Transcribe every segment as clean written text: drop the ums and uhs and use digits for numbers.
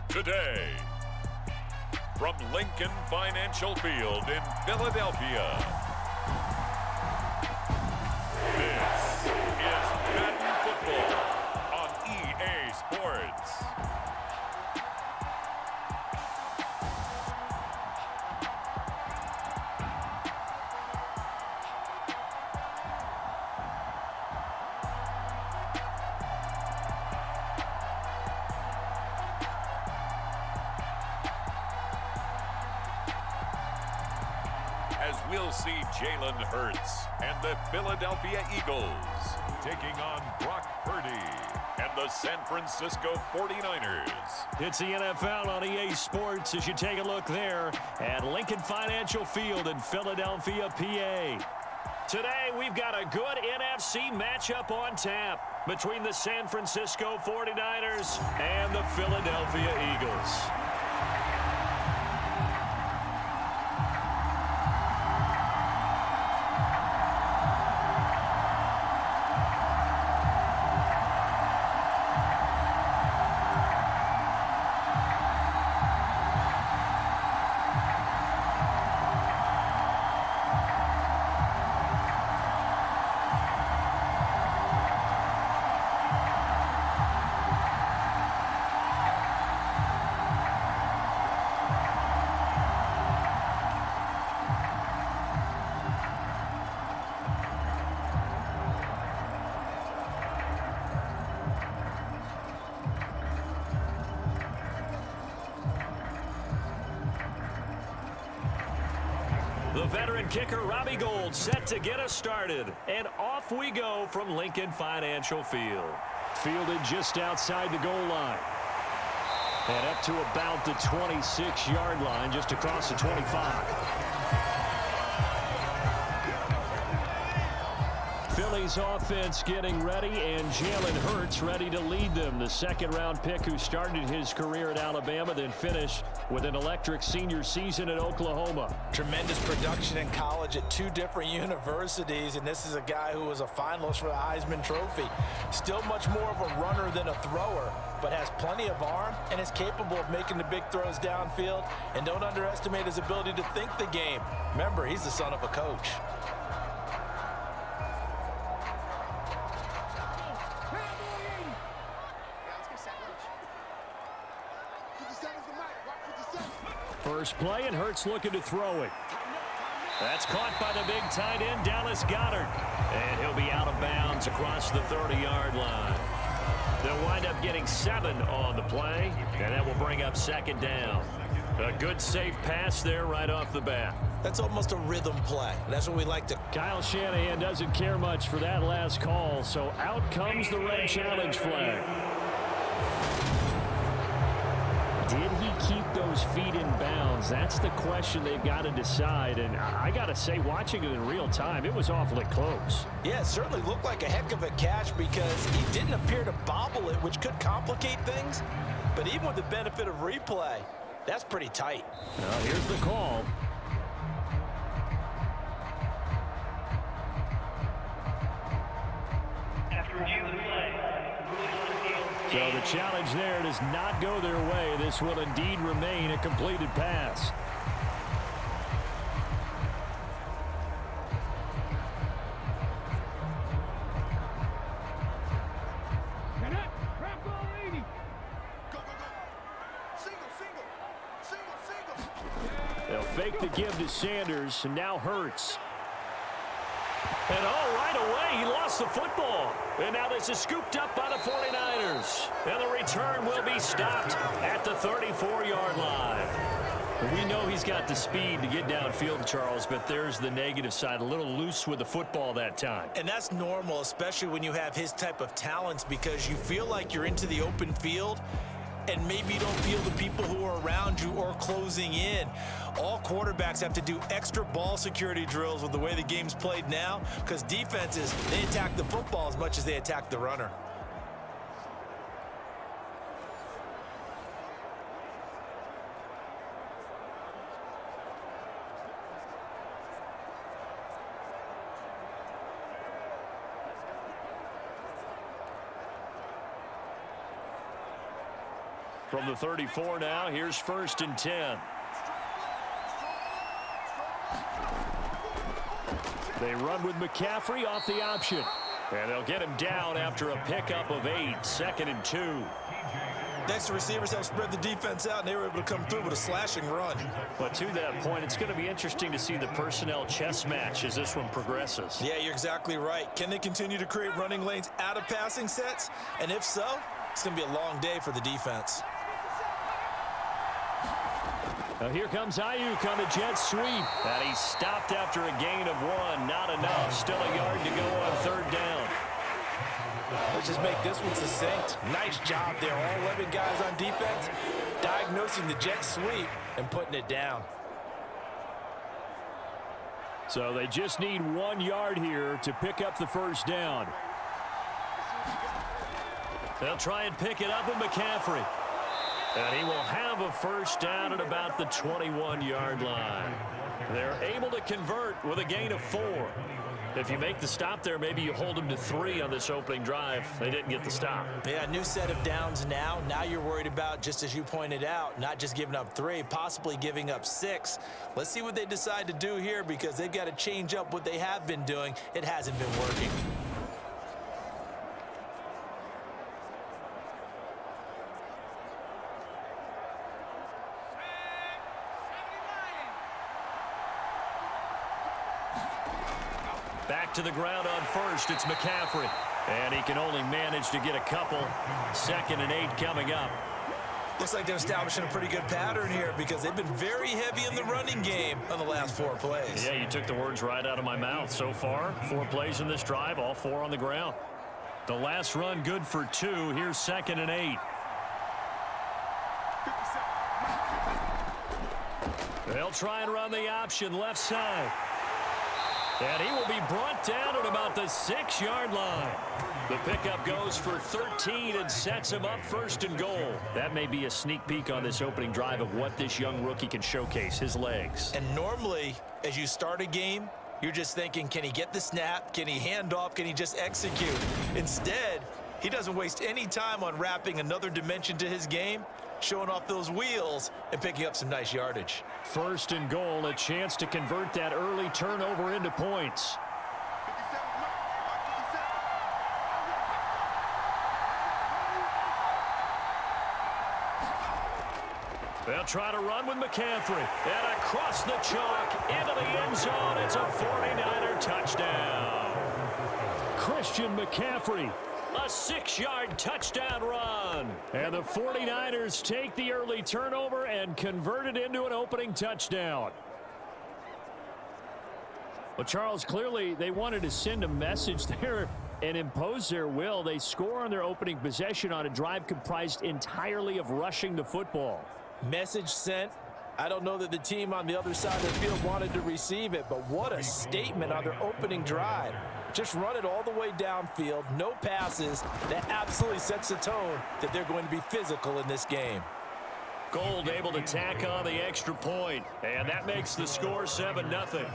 Today, from Lincoln Financial Field in Philadelphia, this is Madden Football on EA Sports. As we'll see Jalen Hurts and the Philadelphia Eagles taking on Brock Purdy and the San Francisco 49ers. It's the NFL on EA Sports as you take a look there at Lincoln Financial Field in Philadelphia, PA. Today, we've got a good NFC matchup on tap between the San Francisco 49ers and the Philadelphia Eagles. The veteran kicker, Robbie Gould, set to get us started. And off we go from Lincoln Financial Field. Fielded just outside the goal line. And up to about the 26-yard line, just across the 25. Philly's offense getting ready, and Jalen Hurts ready to lead them. The second-round pick who started his career at Alabama, then finished with an electric senior season at Oklahoma. Tremendous production in college at two different universities, and this is a guy who was a finalist for the Heisman Trophy. Still much more of a runner than a thrower, but has plenty of arm and is capable of making the big throws downfield. And don't underestimate his ability to think the game. Remember, he's the son of a coach. First play, and Hurts looking to throw it. That's caught by the big tight end, Dallas Goedert. And he'll be out of bounds across the 30-yard line. They'll wind up getting 7 on the play, and that will bring up second down. A good, safe pass there right off the bat. That's almost a rhythm play. That's what we like to... Kyle Shanahan doesn't care much for that last call, so out comes the red challenge flag. Did he keep those feet in bounds? That's the question they've got to decide. And I got to say, watching it in real time, it was awfully close. Yeah, it certainly looked like a heck of a catch because he didn't appear to bobble it, which could complicate things. But even with the benefit of replay, that's pretty tight. Well, here's the call. After review of the play. So the challenge there does not go their way. This will indeed remain a completed pass. They'll fake the give to Sanders, and now Hurts. And right away, he lost the football. And now this is scooped up by the 49ers. And the return will be stopped at the 34-yard line. We know he's got the speed to get downfield, Charles, but there's the negative side. A little loose with the football that time. And that's normal, especially when you have his type of talents, because you feel like you're into the open field and maybe you don't feel the people who are around you or closing in. All quarterbacks have to do extra ball security drills with the way the game's played now, because defenses, they attack the football as much as they attack the runner. From the 34 now, here's 1st and 10. They run with McCaffrey off the option. And they'll get him down after a pickup of 8, 2nd and 2. Next, the receivers have spread the defense out, and they were able to come through with a slashing run. But to that point, it's going to be interesting to see the personnel chess match as this one progresses. Yeah, you're exactly right. Can they continue to create running lanes out of passing sets? And if so, it's going to be a long day for the defense. Now here comes Ayuk on the jet sweep. And he stopped after a gain of 1. Not enough. Still a yard to go on 3rd down. Let's just make this one succinct. Nice job there. All 11 guys on defense diagnosing the jet sweep and putting it down. So they just need 1 yard here to pick up the 1st down. They'll try and pick it up with McCaffrey. And he will have a 1st down at about the 21-yard line. They're able to convert with a gain of 4. If you make the stop there, maybe you hold them to 3 on this opening drive. They didn't get the stop. Yeah, new set of downs now. Now you're worried about, just as you pointed out, not just giving up 3, possibly giving up 6. Let's see what they decide to do here because they've got to change up what they have been doing. It hasn't been working. Back to the ground on 1st. It's McCaffrey. And he can only manage to get a couple. 2nd and 8 coming up. Looks like they're establishing a pretty good pattern here because they've been very heavy in the running game on the last 4 plays. Yeah, you took the words right out of my mouth. So far, 4 plays in this drive, all 4 on the ground. The last run good for 2. Here's 2nd and 8. They'll try and run the option left side. And he will be brought down at about the 6-yard line. The pickup goes for 13 and sets him up 1st and goal. That may be a sneak peek on this opening drive of what this young rookie can showcase, his legs. And normally, as you start a game, you're just thinking, can he get the snap? Can he hand off? Can he just execute? Instead, he doesn't waste any time on wrapping another dimension to his game, showing off those wheels and picking up some nice yardage. 1st and goal, a chance to convert that early turnover into points. They'll try to run with McCaffrey. And across the chalk into the end zone. It's a 49er touchdown. Christian McCaffrey. A 6-yard touchdown run. And the 49ers take the early turnover and convert it into an opening touchdown. Well, Charles, clearly they wanted to send a message there and impose their will. They score on their opening possession on a drive comprised entirely of rushing the football. Message sent. I don't know that the team on the other side of the field wanted to receive it, but what a statement on their opening drive. Just run it all the way downfield, no passes. That absolutely sets the tone that they're going to be physical in this game. Gold able to tack on the extra point, and that makes the score 7-0.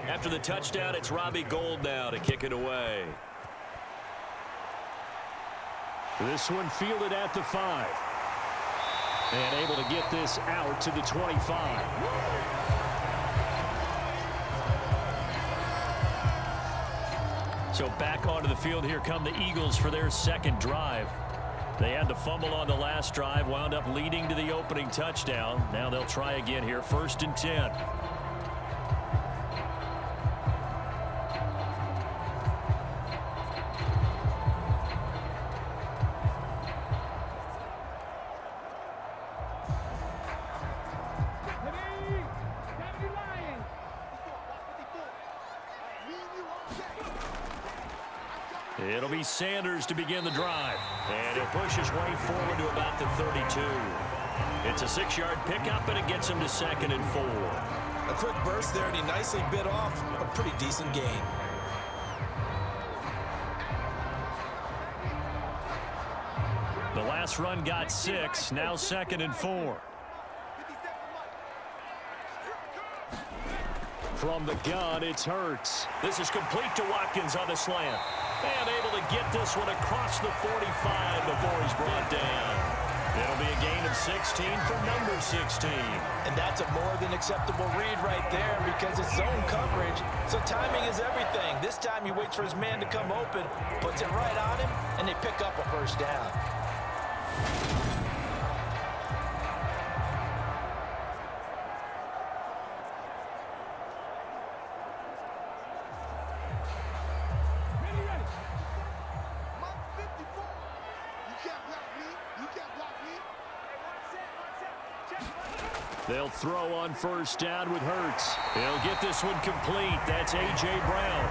After the touchdown, it's Robbie Gould now to kick it away. This one fielded at the 5. And able to get this out to the 25. So back onto the field, here come the Eagles for their 2nd drive. They had the fumble on the last drive, wound up leading to the opening touchdown. Now they'll try again here, 1st and 10. It'll be Sanders to begin the drive. And he'll push his way forward to about the 32. It's a 6-yard pickup, and it gets him to 2nd and 4. A quick burst there, and he nicely bit off a pretty decent gain. The last run got 6, now 2nd and 4. From the gun, it's Hurts. This is complete to Watkins on the slant. And able to get this one across the 45 before he's brought down. It'll be a gain of 16 for number 16. And that's a more than acceptable read right there because it's zone coverage, so timing is everything. This time he waits for his man to come open, puts it right on him, and they pick up a first down. They'll throw on first down with Hurts. He'll get this one complete. That's A.J. Brown.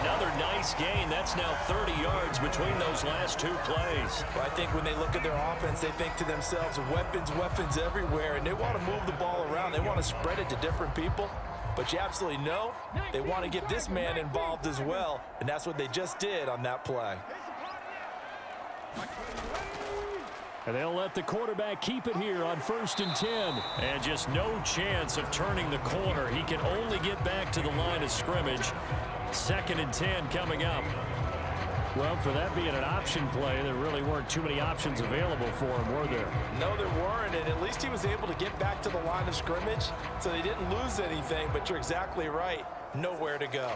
Another nice gain. That's now 30 yards between those last 2 plays. Well, I think when they look at their offense, they think to themselves, weapons, weapons everywhere, and they want to move the ball around. They want to spread it to different people. But you absolutely know they want to get this man involved as well, and that's what they just did on that play. And they'll let the quarterback keep it here on 1st and 10. And just no chance of turning the corner. He can only get back to the line of scrimmage. 2nd and 10 coming up. Well, for that being an option play, there really weren't too many options available for him, were there? No, there weren't, and at least he was able to get back to the line of scrimmage, so they didn't lose anything, but you're exactly right. Nowhere to go.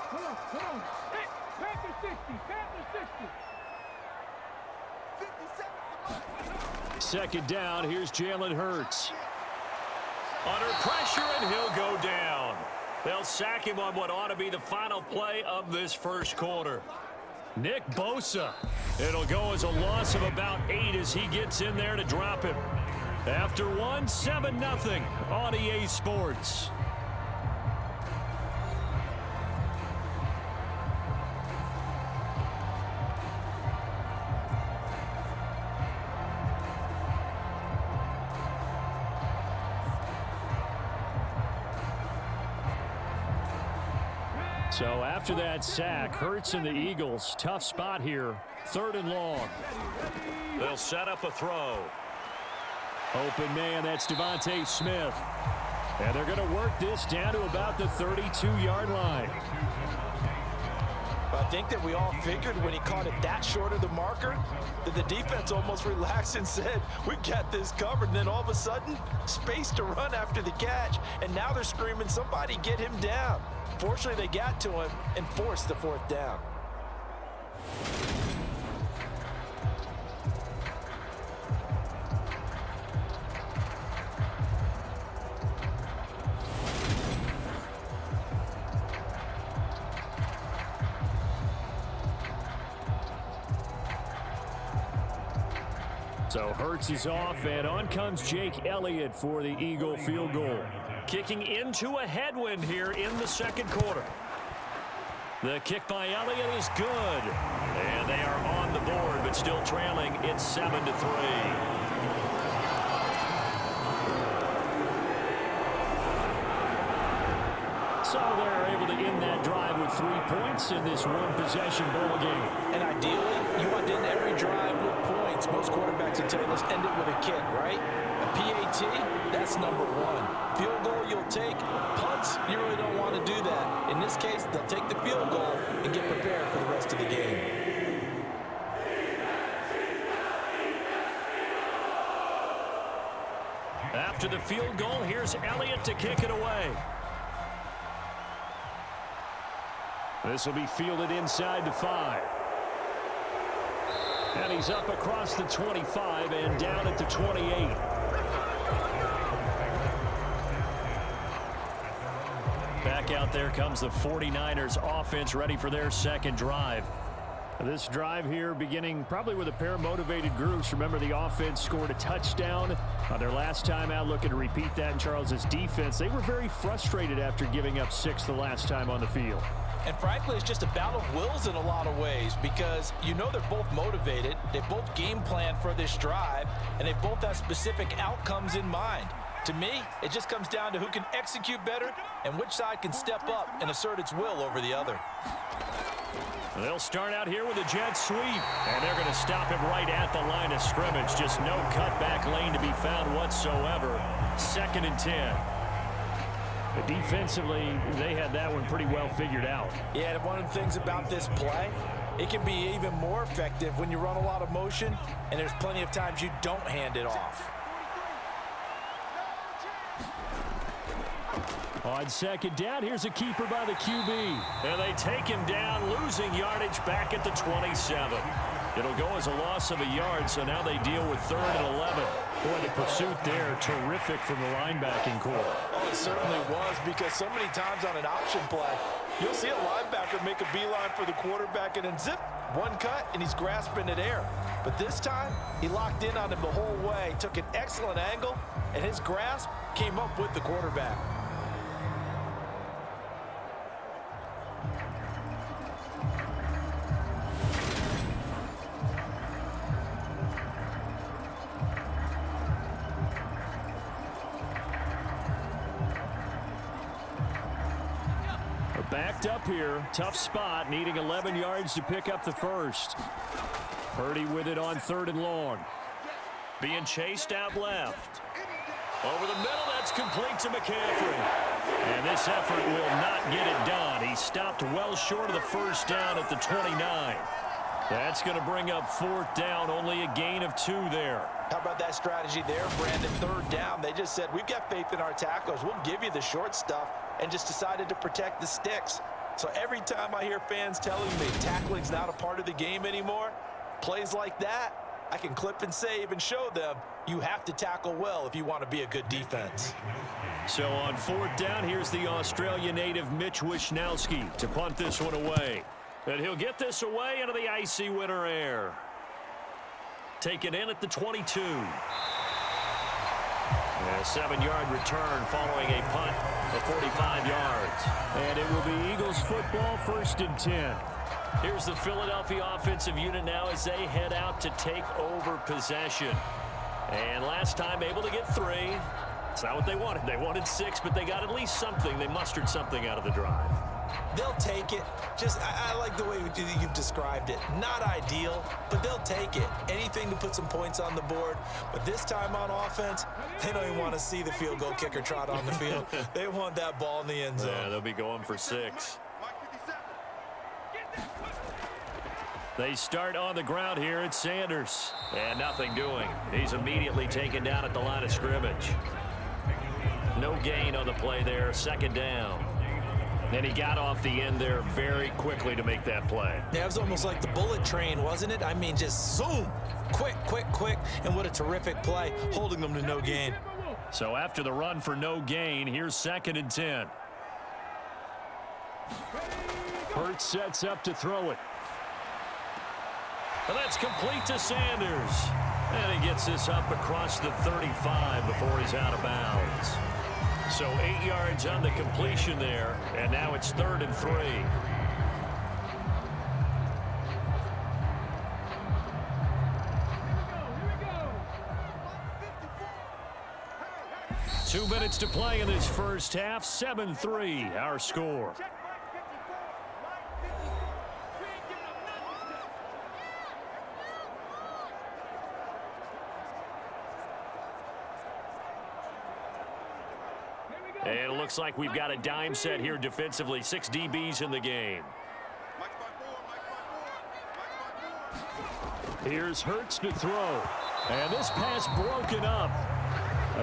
Come on. Hey, Panther 60, Panther 60. 2nd down, here's Jalen Hurts. Under pressure, and he'll go down. They'll sack him on what ought to be the final play of this first quarter. Nick Bosa. It'll go as a loss of about 8 as he gets in there to drop him. After 1, 7-0 on EA Sports. So after that sack, Hurts and the Eagles, tough spot here. 3rd and long. They'll set up a throw. Open man, that's Devontae Smith. And they're going to work this down to about the 32-yard line. I think that we all figured when he caught it that short of the marker that the defense almost relaxed and said, we've got this covered. And then all of a sudden, space to run after the catch. And now they're screaming, somebody get him down. Fortunately, they got to him and forced the 4th down. So Hurts is off, and on comes Jake Elliott for the Eagle field goal. Kicking into a headwind here in the 2nd quarter. The kick by Elliott is good. And they are on the board, but still trailing. It's 7-3. So they're able to end that drive with 3 points in this one-possession ball game. And ideally, you want to end every drive with points. Most quarterbacks will tell you, let's end it with a kick, right? A PAT, that's number 1. Field goal you'll take. Punts, you really don't want to do that. In this case, they'll take the field goal and get prepared for the rest of the game. After the field goal, here's Elliott to kick it away. This will be fielded inside the 5. And he's up across the 25 and down at the 28. Back out there comes the 49ers offense ready for their 2nd drive. This drive here beginning probably with a pair of motivated groups. Remember, the offense scored a touchdown on their last time out, looking to repeat that in Charles's defense. They were very frustrated after giving up 6 the last time on the field. And frankly, it's just a battle of wills in a lot of ways because you know they're both motivated, they both game plan for this drive, and they both have specific outcomes in mind. To me, it just comes down to who can execute better and which side can step up and assert its will over the other. They'll start out here with a jet sweep, and they're going to stop him right at the line of scrimmage. Just no cutback lane to be found whatsoever. 2nd and 10. But defensively, they had that one pretty well figured out. Yeah, and one of the things about this play, it can be even more effective when you run a lot of motion, and there's plenty of times you don't hand it off. On 2nd down, here's a keeper by the QB. And they take him down, losing yardage back at the 27. It'll go as a loss of a yard, so now they deal with 3rd and 11. Boy, the pursuit there, terrific from the linebacking core. Oh, it certainly was, because so many times on an option play, you'll see a linebacker make a beeline for the quarterback and then zip, one cut, and he's grasping at air. But this time, he locked in on him the whole way, took an excellent angle, and his grasp came up with the quarterback. Backed up here, tough spot, needing 11 yards to pick up the first. Purdy with it on 3rd and long. Being chased out left. Over the middle, that's complete to McCaffrey. And this effort will not get it done. He stopped well short of the first down at the 29. That's going to bring up 4th down, only a gain of 2 there. How about that strategy there, Brandon? 3rd down, they just said, we've got faith in our tacklers. We'll give you the short stuff, and just decided to protect the sticks. So every time I hear fans telling me tackling's not a part of the game anymore, plays like that, I can clip and save and show them you have to tackle well if you want to be a good defense. So on 4th down, here's the Australia native Mitch Wishnowski to punt this one away. And he'll get this away into the icy winter air. Taken in at the 22. A 7-yard return following a punt of 45 yards. And it will be Eagles football, 1st and 10. Here's the Philadelphia offensive unit now as they head out to take over possession. And last time able to get 3. It's not what they wanted. They wanted 6, but they got at least something. They mustered something out of the drive. They'll take it. I like the way you've described it. Not ideal, but they'll take it. Anything to put some points on the board. But this time on offense, they don't even want to see the field goal kicker trot on the field. They want that ball in the end zone. Yeah, they'll be going for 6. They start on the ground here at Sanders. And nothing doing. He's immediately taken down at the line of scrimmage. No gain on the play there. 2nd down. And he got off the end there very quickly to make that play. Yeah, it was almost like the bullet train, wasn't it? I mean, just zoom. Quick, quick, quick. And what a terrific play, holding them to no gain. So after the run for no gain, here's 2nd and 10. Hurts sets up to throw it. And that's complete to Sanders. And he gets this up across the 35 before he's out of bounds. So 8 yards on the completion there, and now it's 3rd and 3. 2 minutes to play in this first half. 7-3, our score. And it looks like we've got a dime set here defensively. 6 DBs in the game. Here's Hurts to throw. And this pass broken up.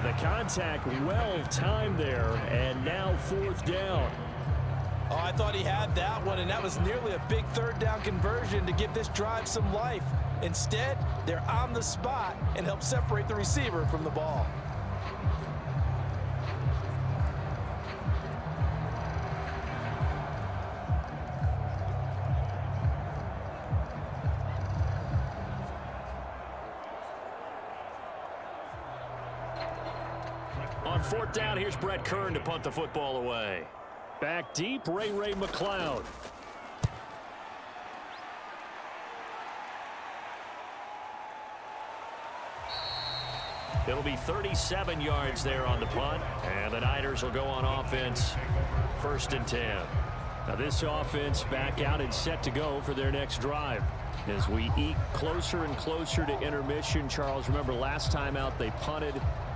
The contact well timed there. And now 4th down. Oh, I thought he had that one, and that was nearly a big 3rd down conversion to give this drive some life. Instead, they're on the spot and help separate the receiver from the ball. On 4th down, here's Brett Kern to punt the football away. Back deep, Ray McLeod. It'll be 37 yards there on the punt, and the Niners will go on offense 1st and 10. Now this offense back out and set to go for their next drive. As we eke closer and closer to intermission, Charles, remember last time out they punted.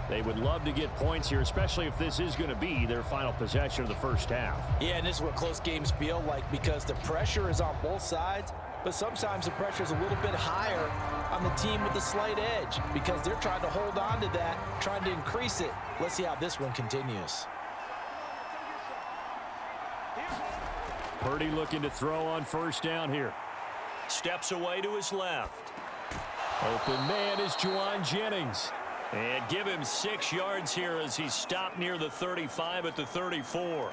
They would love to get points here, especially if this is going to be their final possession of the first half. Yeah, and this is what close games feel like because the pressure is on both sides, but sometimes the pressure is a little bit higher on the team with the slight edge because they're trying to hold on to that, trying to increase it. Let's see how this one continues. Purdy looking to throw on 1st down here. Steps away to his left. Open man is Juwan Jennings. And give him 6 yards here as he stopped near the 35 at the 34.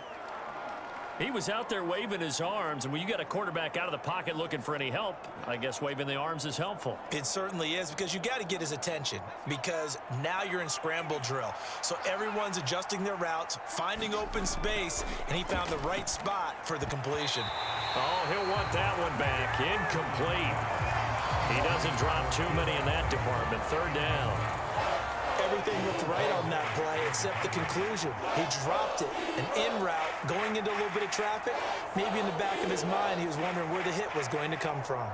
He was out there waving his arms, and when you got a quarterback out of the pocket looking for any help, I guess waving the arms is helpful. It certainly is because you got to get his attention because now you're in scramble drill. So everyone's adjusting their routes, finding open space, and he found the right spot for the completion. Oh, he'll want that one back. Incomplete. He doesn't drop too many in that department. 3rd down. Everything looked right on that play except the conclusion. He dropped it, an in route, going into a little bit of traffic. Maybe in the back of his mind, he was wondering where the hit was going to come from.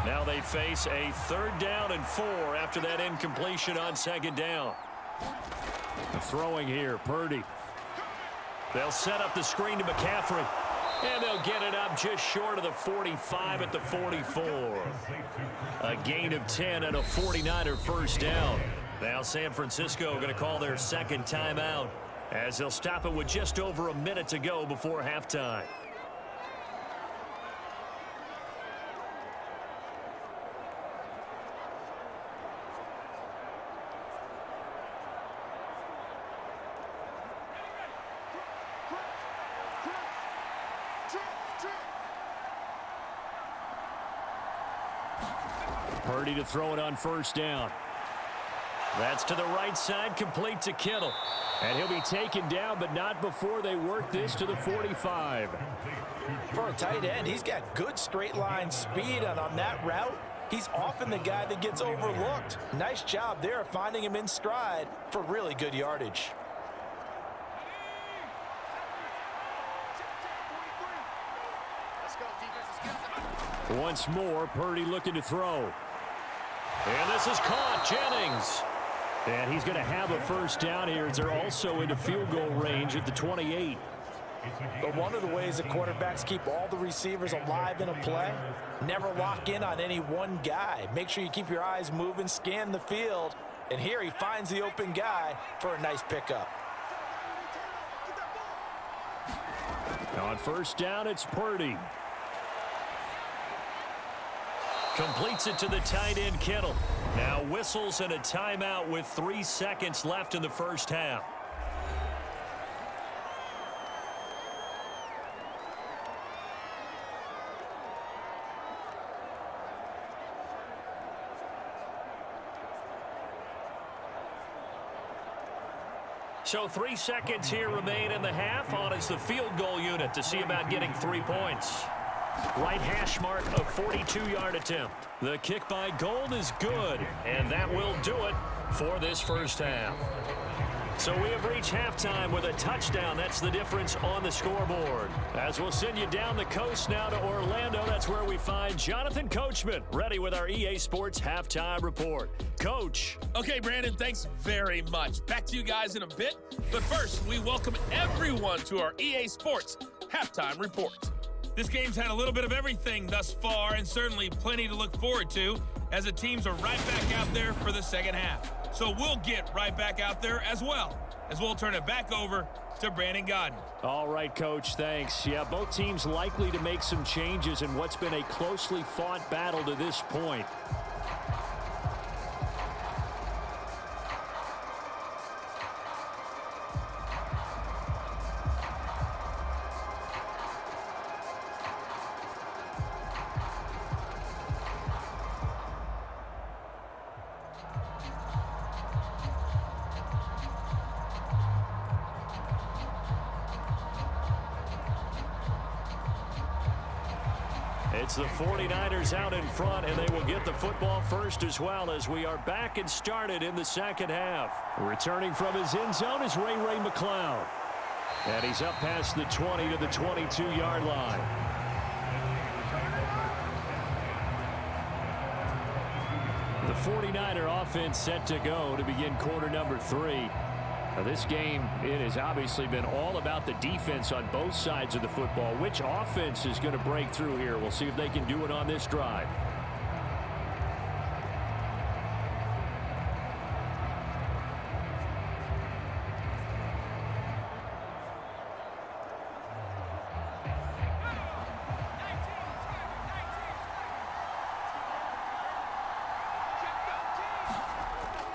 Now they face a 3rd down and 4 after that incompletion on 2nd down. Throwing here, Purdy. They'll set up the screen to McCaffrey. And they'll get it up just short of the 45 at the 44. A gain of 10 and a 49er 1st down. Now San Francisco going to call their 2nd timeout as they'll stop it with just over a minute to go before halftime. Purdy to throw it on 1st down. That's to the right side, complete to Kittle. And he'll be taken down, but not before they work this to the 45. For a tight end, he's got good straight line speed, and on that route, he's often the guy that gets overlooked. Nice job there finding him in stride for really good yardage. Once more, Purdy looking to throw. And this is caught, Jennings. And he's going to have a 1st down here as they're also into field goal range at the 28. But one of the ways that quarterbacks keep all the receivers alive in a play, never lock in on any one guy. Make sure you keep your eyes moving, scan the field. And here he finds the open guy for a nice pickup. On 1st down, it's Purdy. Completes it to the tight end, Kittle. Now whistles and a timeout with 3 seconds left in the 1st half. So 3 seconds here remain in the half. On is the field goal unit to see about getting 3 points. Right hash mark of 42-yard attempt. The kick by Gold is good, and that will do it for this 1st half. So we have reached halftime with a touchdown. That's the difference on the scoreboard. As we'll send you down the coast now to Orlando, that's where we find Jonathan Coachman, ready with our EA Sports Halftime Report. Coach. Okay, Brandon, thanks very much. Back to you guys in a bit. But first, we welcome everyone to our EA Sports Halftime Report. This game's had a little bit of everything thus far, and certainly plenty to look forward to, as the teams are right back out there for the 2nd half. So we'll get right back out there as well, as we'll turn it back over to Brandon Godden. All right, Coach, thanks. Yeah, both teams likely to make some changes in what's been a closely fought battle to this point. It's the 49ers out in front, and they will get the football first as well as we are back and started in the second half. Returning from his end zone is Ray McCloud. And he's up past the 20 to the 22-yard line. The 49er offense set to go to begin quarter number 3. Now this game, it has obviously been all about the defense on both sides of the football. Which offense is going to break through here? We'll see if they can do it on this drive.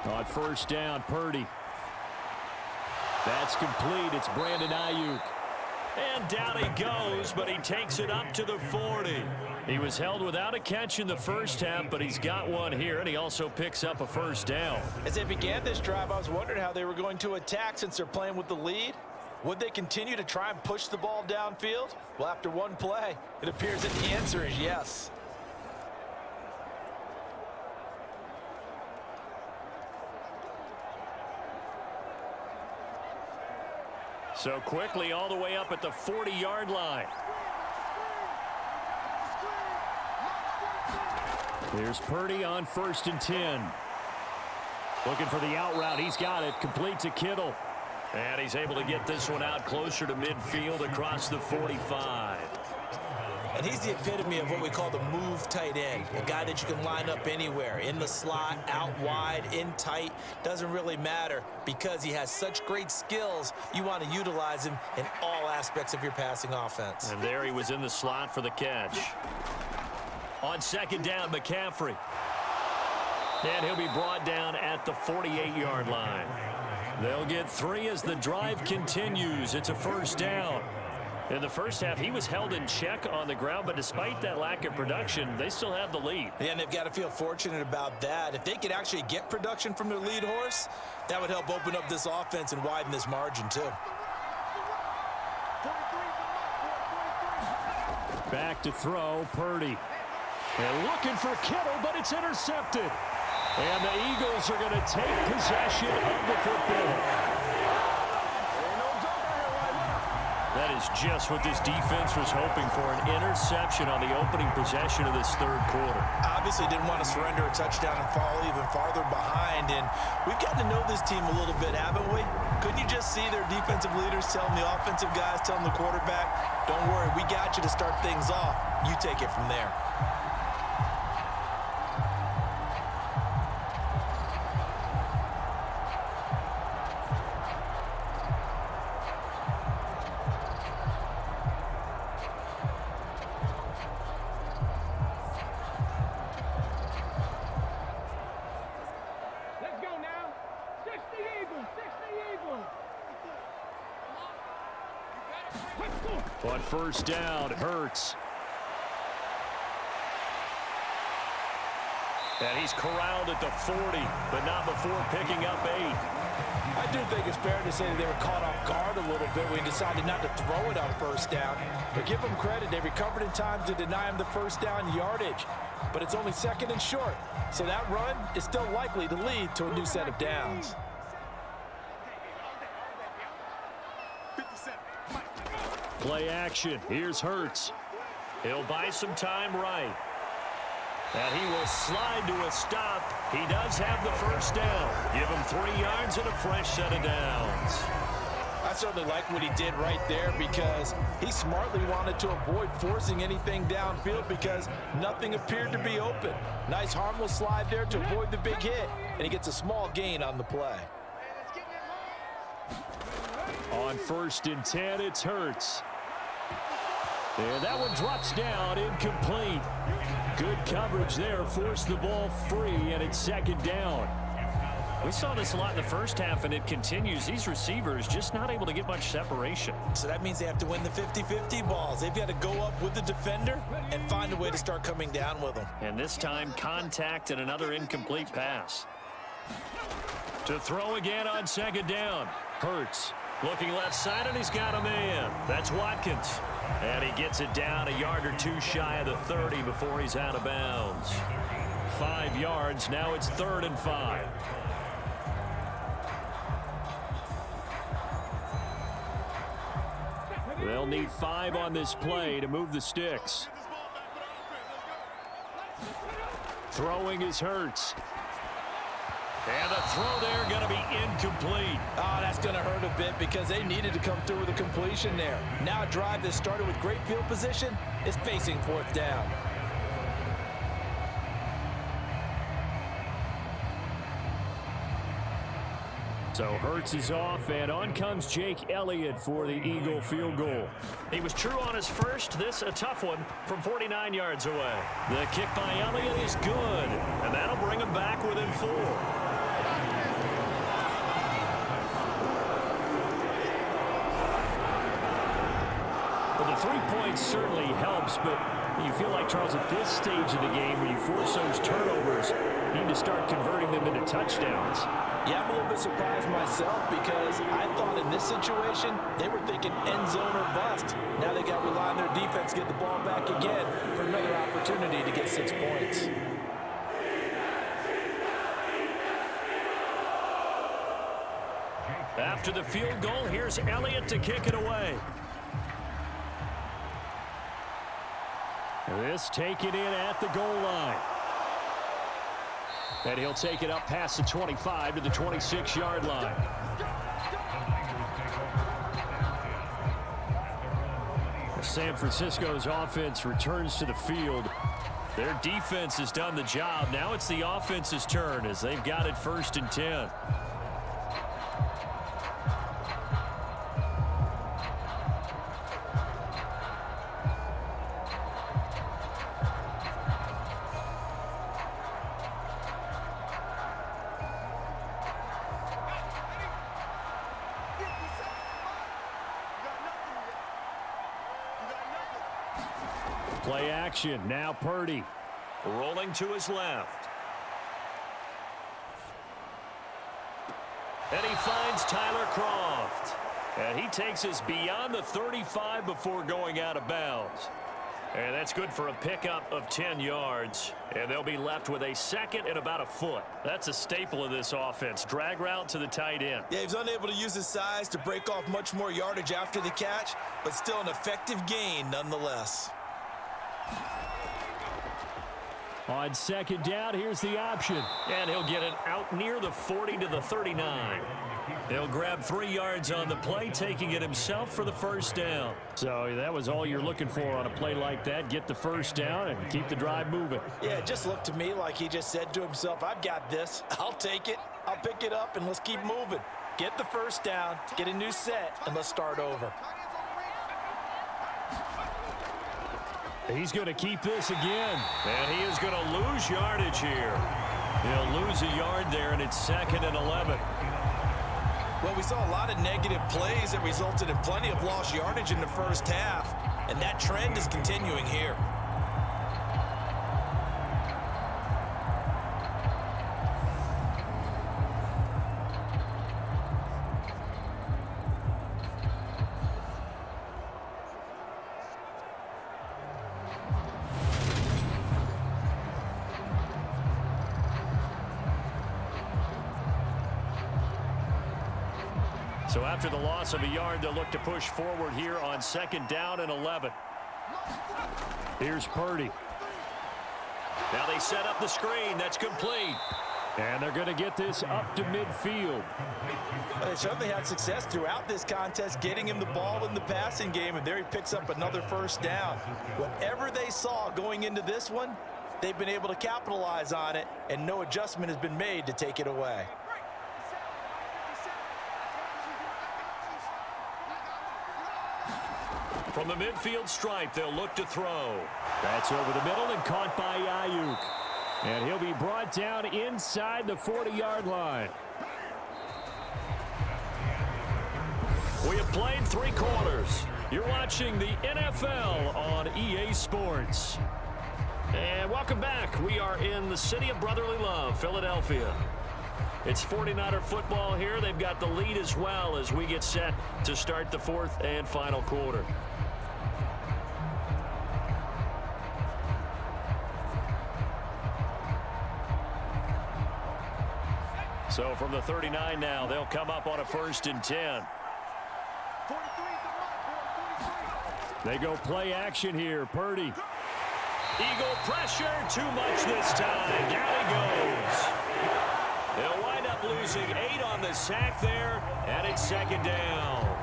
On first down, Purdy. That's complete. It's Brandon Ayuk. And down he goes, but he takes it up to the 40. He was held without a catch in the first half, but he's got one here, and he also picks up a first down. As they began this drive, I was wondering how they were going to attack since they're playing with the lead. Would they continue to try and push the ball downfield? Well, after one play, it appears that the answer is yes. So quickly all the way up at the 40-yard line. Here's Purdy on 1st and 10. Looking for the out route. He's got it. Complete to Kittle. And he's able to get this one out closer to midfield across the 45. And he's the epitome of what we call the move tight end. A guy that you can line up anywhere. In the slot, out wide, in tight. Doesn't really matter because he has such great skills. You want to utilize him in all aspects of your passing offense. And there he was in the slot for the catch. On second down, McCaffrey. And he'll be brought down at the 48-yard line. They'll get 3 as the drive continues. It's a first down. In the first half, he was held in check on the ground, but despite that lack of production, they still have the lead. Yeah, and they've got to feel fortunate about that. If they could actually get production from their lead horse, that would help open up this offense and widen this margin, too. Back to throw, Purdy. They're looking for Kittle, but it's intercepted. And the Eagles are going to take possession of the football. That is just what this defense was hoping for, an interception on the opening possession of this third quarter. Obviously didn't want to surrender a touchdown and fall even farther behind, and we've gotten to know this team a little bit, haven't we? Couldn't you just see their defensive leaders telling the offensive guys, telling the quarterback, don't worry, we got you to start things off. You take it from there. On first down, Hurts. And he's corralled at the 40, but not before picking up 8. I do think it's fair to say that they were caught off guard a little bit when he decided not to throw it on first down. But give them credit, they recovered in time to deny him the first down yardage. But it's only 2nd and short, so that run is still likely to lead to a new set of downs. Play action. Here's Hurts. He'll buy some time right. And he will slide to a stop. He does have the first down. Give him 3 yards and a fresh set of downs. I certainly like what he did right there because he smartly wanted to avoid forcing anything downfield because nothing appeared to be open. Nice harmless slide there to avoid the big hit, and he gets a small gain on the play. On 1st and 10, it's Hurts. And that one drops down, incomplete. Good coverage there, forced the ball free, and it's 2nd down. We saw this a lot in the first half, and it continues. These receivers just not able to get much separation. So that means they have to win the 50-50 balls. They've got to go up with the defender and find a way to start coming down with them. And this time, contact and another incomplete pass. To throw again on 2nd down, Hurts. Looking left side, and he's got a man. That's Watkins. And he gets it down a yard or two shy of the 30 before he's out of bounds. 5 yards. Now it's 3rd and 5. They'll need 5 on this play to move the sticks. Throwing is Hurts. And the throw there going to be incomplete. Oh, that's going to hurt a bit because they needed to come through with a completion there. Now a drive that started with great field position is facing 4th down. So Hurts is off, and on comes Jake Elliott for the Eagle field goal. He was true on his first. This a tough one from 49 yards away. The kick by Elliott is good, and that'll bring him back within 4. Well, the 3 points certainly helps, but you feel like, Charles, at this stage of the game where you force those turnovers, you need to start converting them into touchdowns. Yeah, I'm a little bit surprised myself because I thought in this situation they were thinking end zone or bust. Now they got to rely on their defense to get the ball back again for another opportunity to get 6 points. After the field goal, here's Elliott to kick it away. This taken in at the goal line. And he'll take it up past the 25 to the 26-yard line. San Francisco's offense returns to the field. Their defense has done the job. Now it's the offense's turn as they've got it 1st and 10. Play action. Now Purdy rolling to his left. And he finds Tyler Kroft. And he takes us beyond the 35 before going out of bounds. And that's good for a pickup of 10 yards. And they'll be left with a 2nd and about a foot. That's a staple of this offense. Drag route to the tight end. Yeah, he's unable to use his size to break off much more yardage after the catch, but still an effective gain nonetheless. On 2nd down, here's the option. And he'll get it out near the 40 to the 39. He'll grab 3 yards on the play, taking it himself for the 1st down. So that was all you're looking for on a play like that. Get the 1st down and keep the drive moving. Yeah, it just looked to me like he just said to himself, I've got this. I'll take it. I'll pick it up, and let's keep moving. Get the 1st down, get a new set, and let's start over. He's going to keep this again, and he is going to lose yardage here. He'll lose a yard there, and it's 2nd and 11. Well, we saw a lot of negative plays that resulted in plenty of lost yardage in the 1st half, and that trend is continuing here. So after the loss of a yard, they'll look to push forward here on 2nd down and 11. Here's Purdy. Now they set up the screen. That's complete. And they're going to get this up to midfield. Well, they certainly had success throughout this contest, getting him the ball in the passing game, and there he picks up another 1st down. Whatever they saw going into this one, they've been able to capitalize on it, and no adjustment has been made to take it away. From the midfield stripe, they'll look to throw. That's over the middle and caught by Ayuk. And he'll be brought down inside the 40-yard line. We have played 3 quarters. You're watching the NFL on EA Sports. And welcome back. We are in the city of brotherly love, Philadelphia. It's 49er football here. They've got the lead as well as we get set to start the fourth and final quarter. So from the 39 now, they'll come up on a 1st and 10. They go play action here. Purdy. Eagle pressure. Too much this time. Down he goes. They'll wind up losing 8 on the sack there, and it's 2nd down.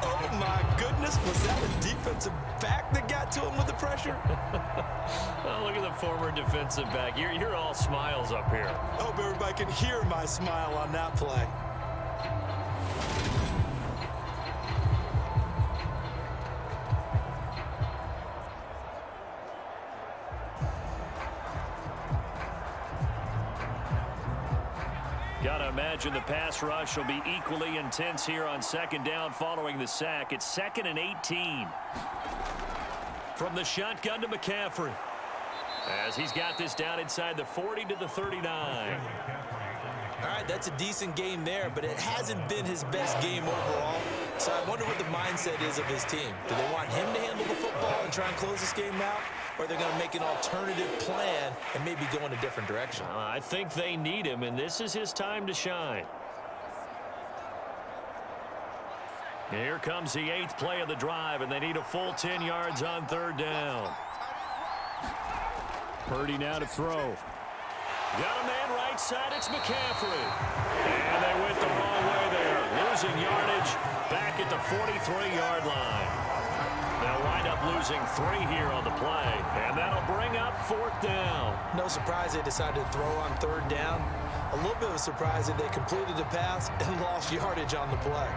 Oh, my goodness. Was that a defensive back that got to him with the pressure? Oh, look at the former defensive back. You're all smiles up here. I hope everybody can hear my smile on that play. Got to imagine the pass rush will be equally intense here on 2nd down following the sack. It's 2nd and 18. From the shotgun to McCaffrey. As he's got this down inside the 40 to the 39. All right, that's a decent game there, but it hasn't been his best game overall. So I wonder what the mindset is of his team. Do they want him to handle the football and try and close this game out? Or are they going to make an alternative plan and maybe go in a different direction? I think they need him, and this is his time to shine. Here comes the 8th play of the drive, and they need a full 10 yards on 3rd down. Purdy now to throw. Got a man right side. It's McCaffrey. And they went the wrong way there. Losing yardage back at the 43-yard line. They'll wind up losing 3 here on the play, and that'll bring up 4th down. No surprise they decided to throw on 3rd down. A little bit of a surprise that they completed the pass and lost yardage on the play.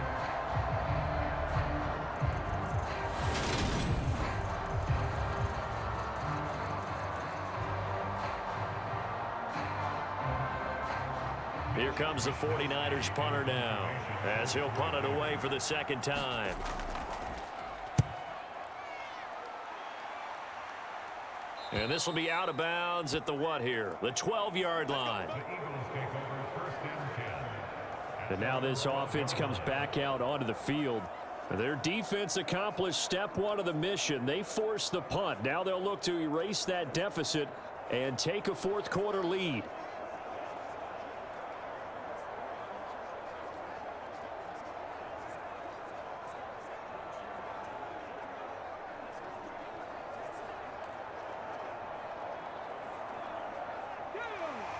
Here comes the 49ers punter now, as he'll punt it away for the 2nd time. And this will be out of bounds at the what here? The 12-yard line. And now this offense comes back out onto the field. Their defense accomplished step 1 of the mission. They forced the punt. Now they'll look to erase that deficit and take a 4th quarter lead.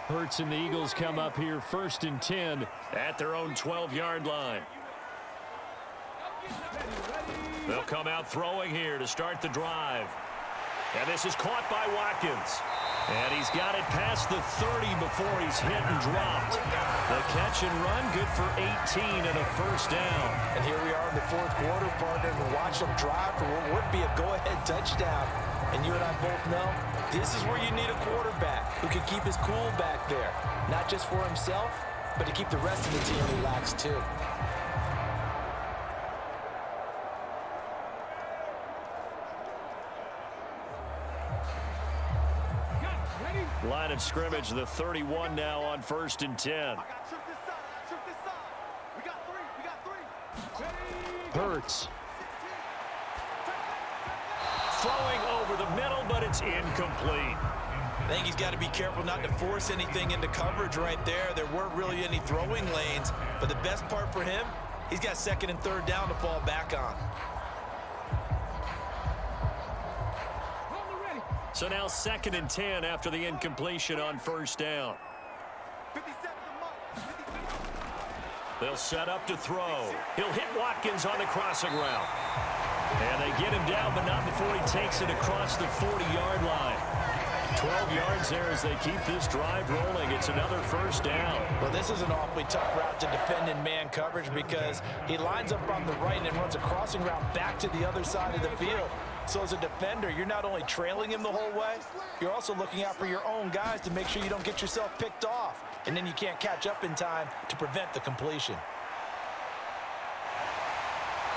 Hurts and the Eagles come up here 1st and 10 at their own 12-yard line. They'll come out throwing here to start the drive. And this is caught by Watkins. And he's got it past the 30 before he's hit and dropped. The catch and run good for 18 and a 1st down. And here we are in the 4th quarter, partner, and watch them drive for what would be a go-ahead touchdown. And you and I both know this is where you need a quarterback who can keep his cool back there. Not just for himself, but to keep the rest of the team relaxed too. Line of scrimmage, the 31 now on 1st and 10. Hurts. Throwing over the middle, but it's incomplete. I think he's got to be careful not to force anything into coverage right there. There weren't really any throwing lanes, but the best part for him, he's got 2nd and 3rd down to fall back on. So now 2nd and 10 after the incompletion on 1st down. They'll set up to throw. He'll hit Watkins on the crossing route. And they get him down, but not before he takes it across the 40-yard line. 12 yards there as they keep this drive rolling. It's another 1st down. Well, this is an awfully tough route to defend in man coverage because he lines up on the right and runs a crossing route back to the other side of the field. So as a defender, you're not only trailing him the whole way, you're also looking out for your own guys to make sure you don't get yourself picked off. And then you can't catch up in time to prevent the completion.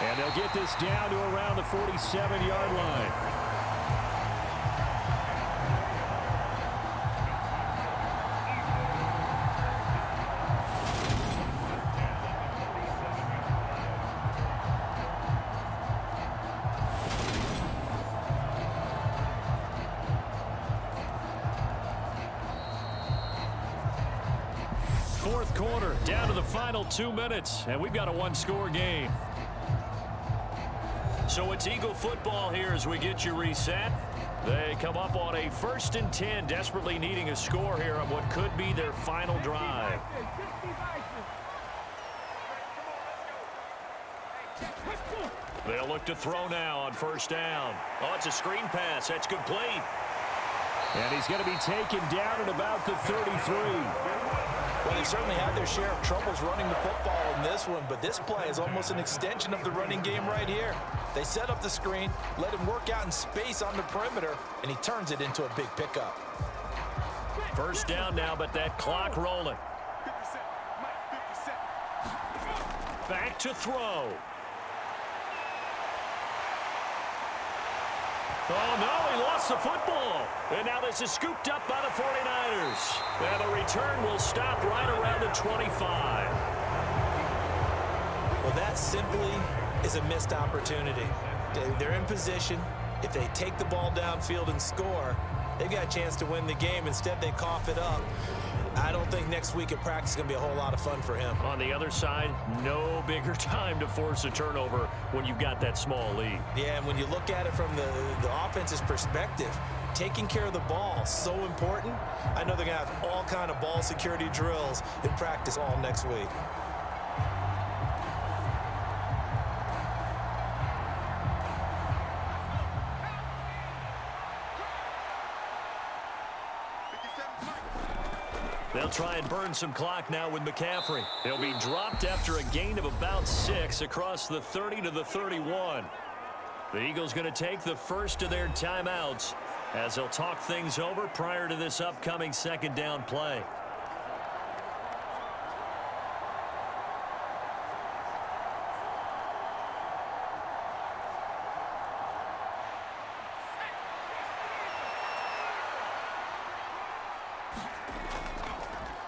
And they'll get this down to around the 47-yard line. quarter, down to the final 2 minutes, and we've got a one-score game. So it's Eagle football here as we get you reset. They come up on a 1st and 10, desperately needing a score here on what could be their final drive. They'll look to throw now on 1st down. Oh, it's a screen pass. That's complete. And he's going to be taken down at about the 33. Well, they certainly had their share of troubles running the football in this one, but this play is almost an extension of the running game right here. They set up the screen, let him work out in space on the perimeter, and he turns it into a big pickup. 1st down now, but that clock rolling. Back to throw. Oh, no, he lost the football. And now this is scooped up by the 49ers. And the return will stop right around the 25. Well, that simply is a missed opportunity. They're in position. If they take the ball downfield and score, they've got a chance to win the game. Instead, they cough it up. I don't think next week at practice is going to be a whole lot of fun for him. On the other side, no bigger time to force a turnover when you've got that small lead. Yeah, and when you look at it from the offense's perspective, taking care of the ball, so important. I know they're going to have all kind of ball security drills in practice all next week. They'll try and burn some clock now with McCaffrey. He'll be dropped after a gain of about 6 across the 30 to the 31. The Eagles going to take the first of their timeouts as they'll talk things over prior to this upcoming 2nd down play.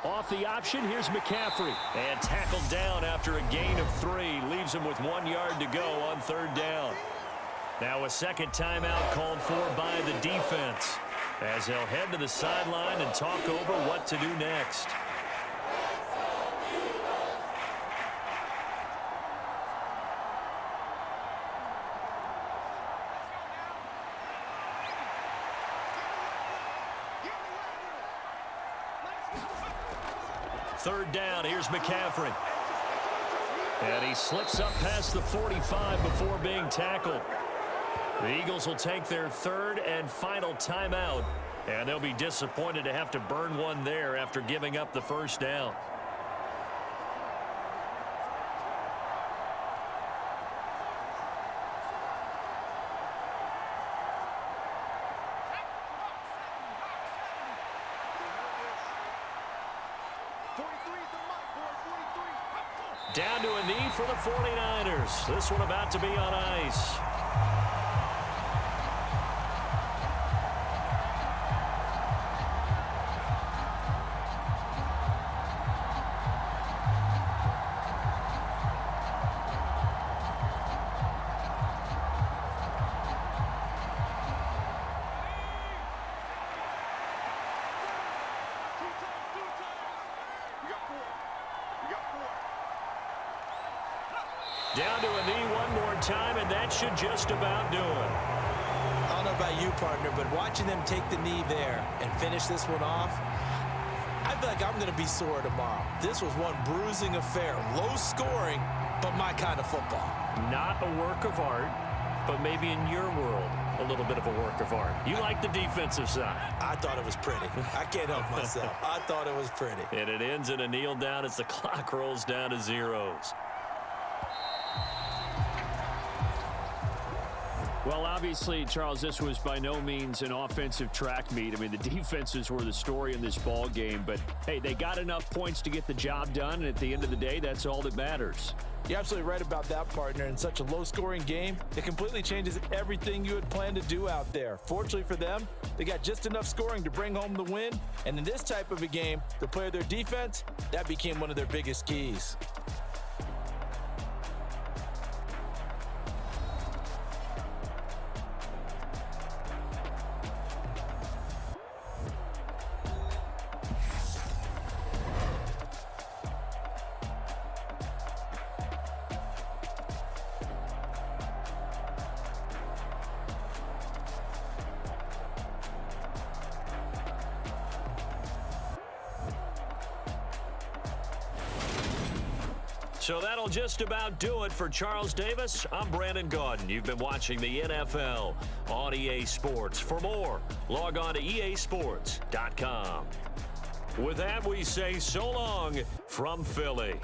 Off the option, here's McCaffrey. And tackled down after a gain of 3. Leaves him with 1 yard to go on 3rd down. Now a 2nd timeout called for by the defense as they'll head to the sideline and talk over what to do next. Third down, here's McCaffrey. And he slips up past the 45 before being tackled. The Eagles will take their 3rd and final timeout, and they'll be disappointed to have to burn one there after giving up the 1st down. Down to a knee for the 49ers. This one about to be on ice. Down to a knee one more time, and that should just about do it. I don't know about you, partner, but watching them take the knee there and finish this one off, I feel like I'm going to be sore tomorrow. This was one bruising affair. Low scoring, but my kind of football. Not a work of art, but maybe in your world, a little bit of a work of art. You like the defensive side. I thought it was pretty. I can't help myself. I thought it was pretty. And it ends in a kneel down as the clock rolls down to zeros. Well, obviously, Charles, this was by no means an offensive track meet. I mean, the defenses were the story in this ball game, but hey, they got enough points to get the job done, and at the end of the day, that's all that matters. You're absolutely right about that, partner. In such a low-scoring game, it completely changes everything you had planned to do out there. Fortunately for them, they got just enough scoring to bring home the win, and in this type of a game, to play their defense, that became one of their biggest keys. So that'll just about do it for Charles Davis. I'm Brandon Gaudin. You've been watching the NFL on EA Sports. For more, log on to easports.com. With that, we say so long from Philly.